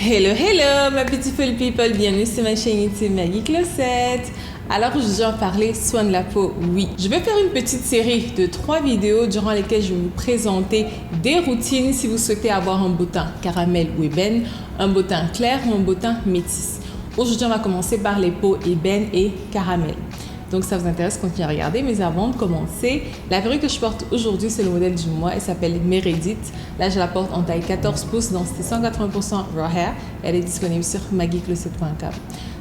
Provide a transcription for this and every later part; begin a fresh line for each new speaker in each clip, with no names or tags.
Hello, hello, ma beautiful people, bienvenue sur ma chaîne YouTube Maggie Closet. Alors aujourd'hui, on va parler soin de la peau, oui. Je vais faire une petite série de 3 vidéos durant lesquelles je vais vous présenter des routines si vous souhaitez avoir un beau teint caramel ou ébène, un beau teint clair ou un beau teint métis. Aujourd'hui, on va commencer par les peaux ébène et caramel. Donc, ça vous intéresse, continuez à regarder. Mais avant de commencer, la perruque que je porte aujourd'hui, c'est le modèle du mois. Elle s'appelle Meredith. Là, je la porte en taille 14 pouces, donc c'est 180% raw hair. Elle est disponible sur maggiecloset.com.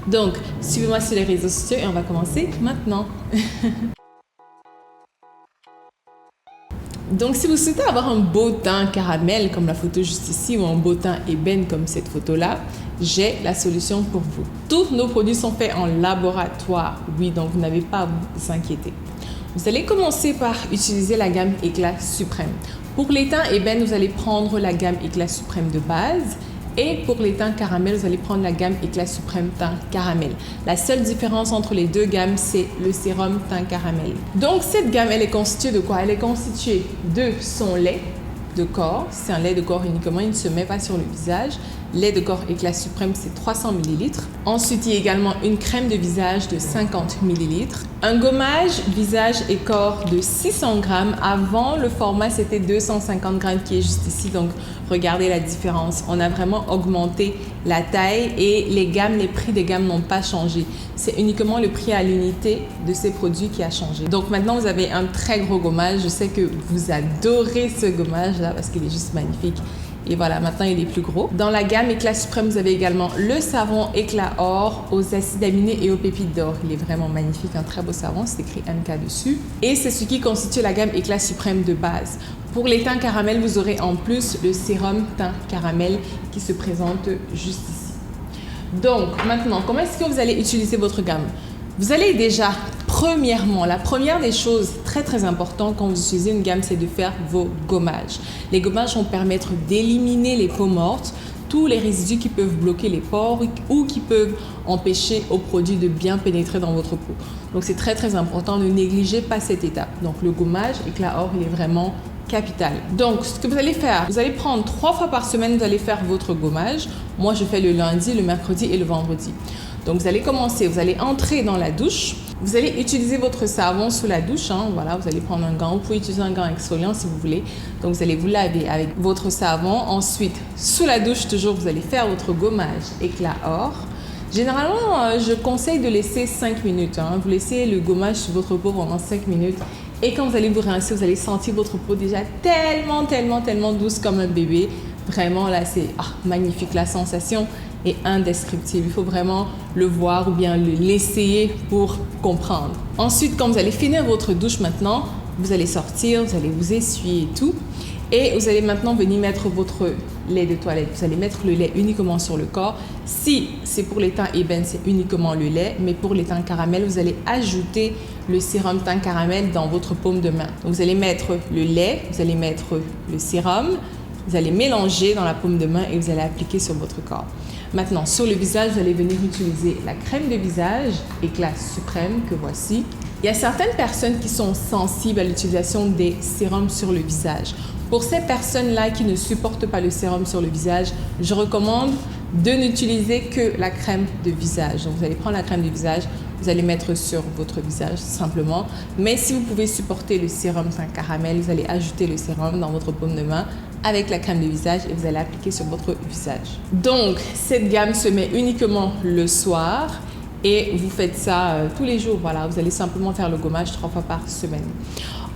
Donc, suivez-moi sur les réseaux sociaux et on va commencer maintenant. Donc, si vous souhaitez avoir un beau teint caramel, comme la photo juste ici, ou un beau teint ébène, comme cette photo-là, j'ai la solution pour vous. Tous nos produits sont faits en laboratoire, oui, donc vous n'avez pas à vous inquiéter. Vous allez commencer par utiliser la gamme Éclat Suprême. Pour les teints ébène, vous allez prendre la gamme Éclat Suprême de base. Et pour les teints caramel, vous allez prendre la gamme Éclat Suprême Teint Caramel. La seule différence entre les deux gammes, c'est le sérum Teint Caramel. Donc, cette gamme, elle est constituée de quoi? Elle est constituée de son lait de corps. C'est un lait de corps uniquement, il ne se met pas sur le visage. Lait de corps Éclat Suprême, c'est 300 ml. Ensuite, il y a également une crème de visage de 50 ml. Un gommage visage et corps de 600 g. Avant, le format, c'était 250 g qui est juste ici. Donc, regardez la différence. On a vraiment augmenté la taille et les gammes, les prix des gammes n'ont pas changé. C'est uniquement le prix à l'unité de ces produits qui a changé. Donc, maintenant, vous avez un très gros gommage. Je sais que vous adorez ce gommage-là parce qu'il est juste magnifique. Et voilà, maintenant il est plus gros. Dans la gamme Éclat Suprême, vous avez également le savon Éclat Or aux acides aminés et aux pépites d'or. Il est vraiment magnifique, un très beau savon, c'est écrit MK dessus. Et c'est ce qui constitue la gamme Éclat Suprême de base. Pour les teints caramel, vous aurez en plus le sérum teint caramel qui se présente juste ici. Donc maintenant, comment est-ce que vous allez utiliser votre gamme? Vous allez déjà, premièrement, la première des choses très importantes quand vous utilisez une gamme, c'est de faire vos gommages. Les gommages vont permettre d'éliminer les peaux mortes, tous les résidus qui peuvent bloquer les pores ou qui peuvent empêcher au produit de bien pénétrer dans votre peau. Donc c'est très important, ne négligez pas cette étape. Donc le gommage Éclat Or, il est vraiment capital. Donc, ce que vous allez faire, vous allez prendre 3 fois par semaine, vous allez faire votre gommage. Moi, je fais le lundi, le mercredi et le vendredi. Donc, vous allez commencer, vous allez entrer dans la douche. Vous allez utiliser votre savon sous la douche. Voilà, vous allez prendre un gant. Vous pouvez utiliser un gant exfoliant si vous voulez. Donc, vous allez vous laver avec votre savon. Ensuite, sous la douche, toujours, vous allez faire votre gommage Éclat Or. Généralement, je conseille de laisser 5 minutes. Vous laissez le gommage sur votre peau pendant 5 minutes. Et quand vous allez vous rincer, vous allez sentir votre peau déjà tellement douce comme un bébé. Vraiment, là, c'est magnifique. La sensation est indescriptible. Il faut vraiment le voir ou bien l'essayer pour comprendre. Ensuite, quand vous allez finir votre douche maintenant, vous allez sortir, vous allez vous essuyer et tout. Et vous allez maintenant venir mettre votre lait de toilette. Vous allez mettre le lait uniquement sur le corps. Si c'est pour les teints ébène, c'est uniquement le lait. Mais pour les teints caramel, vous allez ajouter le sérum teint caramel dans votre paume de main. Donc, vous allez mettre le lait, vous allez mettre le sérum, vous allez mélanger dans la paume de main et vous allez appliquer sur votre corps. Maintenant, sur le visage, vous allez venir utiliser la crème de visage Éclat Suprême que voici. Il y a certaines personnes qui sont sensibles à l'utilisation des sérums sur le visage. Pour ces personnes-là qui ne supportent pas le sérum sur le visage, je recommande de n'utiliser que la crème de visage. Donc, vous allez prendre la crème de visage, vous allez mettre sur votre visage simplement. Mais si vous pouvez supporter le sérum teint caramel, vous allez ajouter le sérum dans votre paume de main avec la crème de visage et vous allez appliquer sur votre visage. Donc, cette gamme se met uniquement le soir et vous faites ça tous les jours. Voilà, vous allez simplement faire le gommage 3 fois par semaine.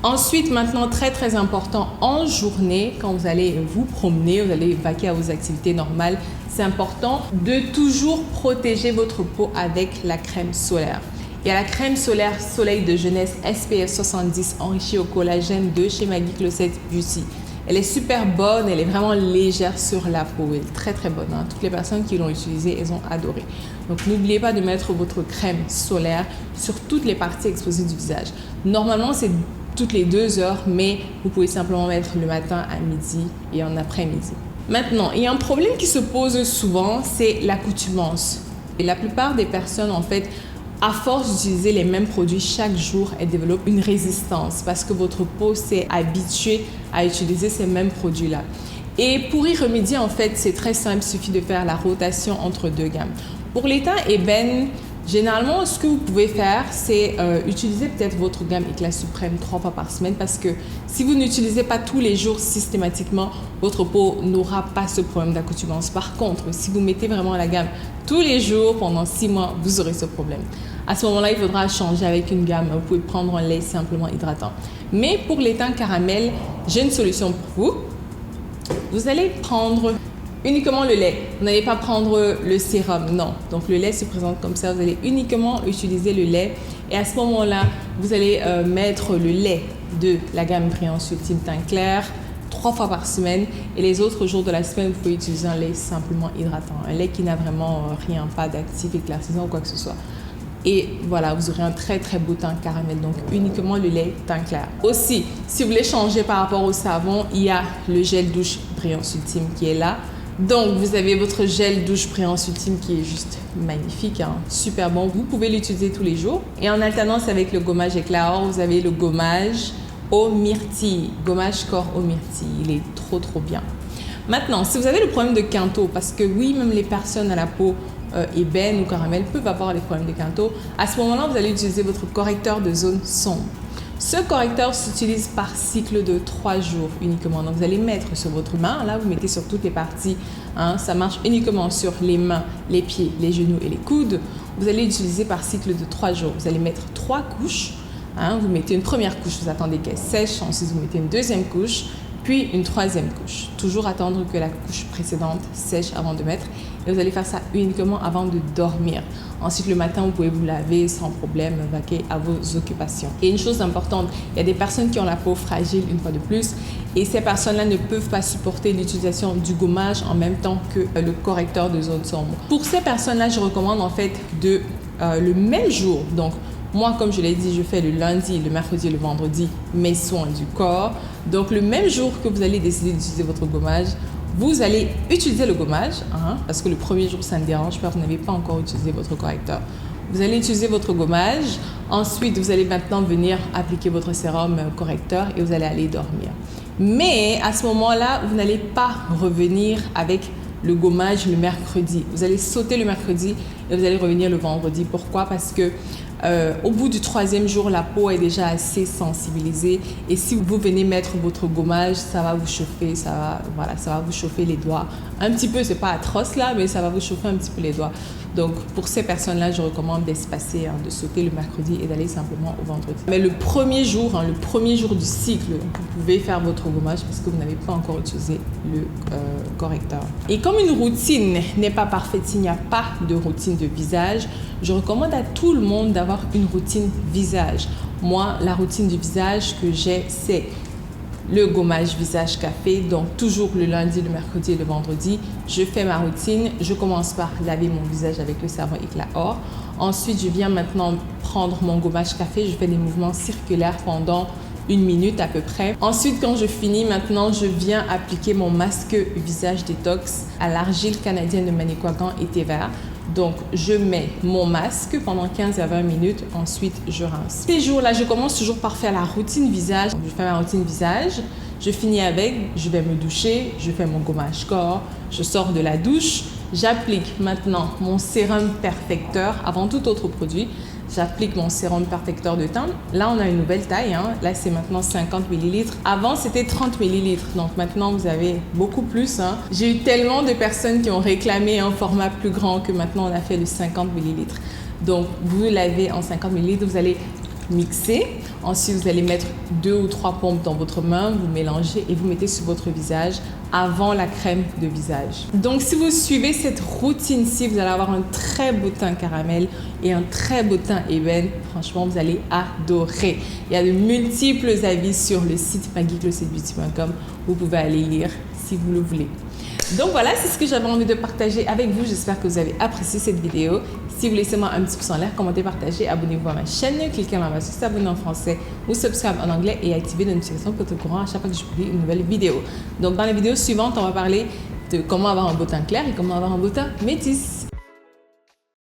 Ensuite, maintenant, très important, en journée, quand vous allez vous promener, vous allez vaquer à vos activités normales, c'est important de toujours protéger votre peau avec la crème solaire. Il y a la crème solaire Soleil de Jeunesse SPF 70 enrichie au collagène de chez Maggie Closet Beauty. Elle est super bonne, elle est vraiment légère sur la peau, elle est très bonne. Toutes les personnes qui l'ont utilisée, elles ont adoré. Donc n'oubliez pas de mettre votre crème solaire sur toutes les parties exposées du visage. Normalement, c'est toutes les 2 heures, mais vous pouvez simplement mettre le matin, à midi et en après-midi. Maintenant, il y a un problème qui se pose souvent, c'est l'accoutumance. Et la plupart des personnes, en fait, à force d'utiliser les mêmes produits chaque jour, elles développent une résistance parce que votre peau s'est habituée à utiliser ces mêmes produits-là. Et pour y remédier, en fait, c'est très simple, il suffit de faire la rotation entre deux gammes. Pour les teints ébène, généralement, ce que vous pouvez faire, c'est utiliser peut-être votre gamme Éclat Suprême 3 fois par semaine parce que si vous n'utilisez pas tous les jours systématiquement, votre peau n'aura pas ce problème d'accoutumance. Par contre, si vous mettez vraiment la gamme tous les jours pendant 6 mois, vous aurez ce problème. À ce moment-là, il faudra changer avec une gamme. Vous pouvez prendre un lait simplement hydratant. Mais pour les teints caramel, j'ai une solution pour vous. Vous allez prendre uniquement le lait. Vous n'allez pas prendre le sérum, non. Donc le lait se présente comme ça. Vous allez uniquement utiliser le lait. Et à ce moment-là, vous allez mettre le lait de la gamme Brillance Ultime Teint Clair 3 fois par semaine. Et les autres jours de la semaine, vous pouvez utiliser un lait simplement hydratant. Un lait qui n'a vraiment rien, pas d'actif éclaircissant ou quoi que ce soit. Et voilà, vous aurez un très très beau teint caramel, donc uniquement le lait teint clair. Aussi, si vous voulez changer par rapport au savon, il y a le gel douche Brillance Ultime qui est là. Donc, vous avez votre gel douche Brillance Ultime qui est juste magnifique, hein, super bon. Vous pouvez l'utiliser tous les jours. Et en alternance avec le gommage éclat or, vous avez le gommage au myrtille, gommage corps au myrtille. Il est trop bien. Maintenant, si vous avez le problème de quinto, parce que oui, même les personnes à la peau ébène ou caramel peuvent avoir des problèmes de quinto, à ce moment-là, vous allez utiliser votre correcteur de zone sombre. Ce correcteur s'utilise par cycle de 3 jours uniquement. Donc, vous allez mettre sur votre main, là, vous mettez sur toutes les parties. Hein, ça marche uniquement sur les mains, les pieds, les genoux et les coudes. Vous allez utiliser par cycle de 3 jours. Vous allez mettre 3 couches. Hein, vous mettez une première couche, vous attendez qu'elle sèche. Ensuite, vous mettez une deuxième couche, puis une troisième couche. Toujours attendre que la couche précédente sèche avant de mettre. Et vous allez faire ça uniquement avant de dormir. Ensuite, le matin, vous pouvez vous laver sans problème, vaquer à vos occupations. Et une chose importante, il y a des personnes qui ont la peau fragile, une fois de plus, et ces personnes-là ne peuvent pas supporter l'utilisation du gommage en même temps que le correcteur de zone sombre. Pour ces personnes-là, je recommande en fait le même jour. Donc, moi, comme je l'ai dit, je fais le lundi, le mercredi et le vendredi mes soins du corps. Donc, le même jour que vous allez décider d'utiliser votre gommage, vous allez utiliser le gommage, hein, parce que le premier jour, ça ne dérange pas, vous n'avez pas encore utilisé votre correcteur. Vous allez utiliser votre gommage. Ensuite, vous allez maintenant venir appliquer votre sérum correcteur et vous allez aller dormir. Mais à ce moment-là, vous n'allez pas revenir avec le gommage le mercredi. Vous allez sauter le mercredi et vous allez revenir le vendredi. Pourquoi? Parce que au bout du 3e jour, la peau est déjà assez sensibilisée et si vous venez mettre votre gommage, ça va vous chauffer, ça va vous chauffer les doigts. Un petit peu, c'est pas atroce là, mais ça va vous chauffer un petit peu les doigts. Donc pour ces personnes-là, je recommande d'espacer, hein, de sauter le mercredi et d'aller simplement au vendredi. Mais le premier jour du cycle, vous pouvez faire votre gommage parce que vous n'avez pas encore utilisé le correcteur. Et comme une routine n'est pas parfaite, s'il n'y a pas de routine de visage, je recommande à tout le monde d'avoir une routine visage. Moi, la routine du visage que j'ai, c'est le gommage visage café, donc toujours le lundi, le mercredi et le vendredi. Je fais ma routine, je commence par laver mon visage avec le savon Éclat or. Ensuite, je viens maintenant prendre mon gommage café, je fais des mouvements circulaires pendant 1 minute à peu près. Ensuite, quand je finis, maintenant, je viens appliquer mon masque visage détox à l'argile canadienne de Manicouagan et thé vert. Donc, je mets mon masque pendant 15 à 20 minutes. Ensuite, je rince. Ces jours-là, je commence toujours par faire la routine visage. Je fais ma routine visage. Je finis avec, je vais me doucher. Je fais mon gommage corps. Je sors de la douche. J'applique maintenant mon sérum perfecteur avant tout autre produit. J'applique mon sérum perfecteur de teint. Là, on a une nouvelle taille. Hein. Là, c'est maintenant 50 ml. Avant, c'était 30 ml. Donc maintenant, vous avez beaucoup plus. Hein. J'ai eu tellement de personnes qui ont réclamé un format plus grand que maintenant, on a fait le 50 ml. Donc, vous l'avez en 50 ml. Vous allez mixer. Ensuite, vous allez mettre 2 ou 3 pompes dans votre main. Vous mélangez et vous mettez sur votre visage avant la crème de visage. Donc, si vous suivez cette routine-ci, vous allez avoir un très beau teint caramel et un très beau teint ébène. Franchement, vous allez adorer. Il y a de multiples avis sur le site MaggieGlossitBeauty.com. Vous pouvez aller lire si vous le voulez. Donc voilà, c'est ce que j'avais envie de partager avec vous. J'espère que vous avez apprécié cette vidéo. Si vous laissez-moi un petit pouce en l'air, commentez, partagez, abonnez-vous à ma chaîne, cliquez là-bas sur s'abonner en français ou subscribe en anglais et activez les notifications pour être au courant à chaque fois que je publie une nouvelle vidéo. Donc dans la vidéo suivante, on va parler de comment avoir un beau teint clair et comment avoir un beau teint métis.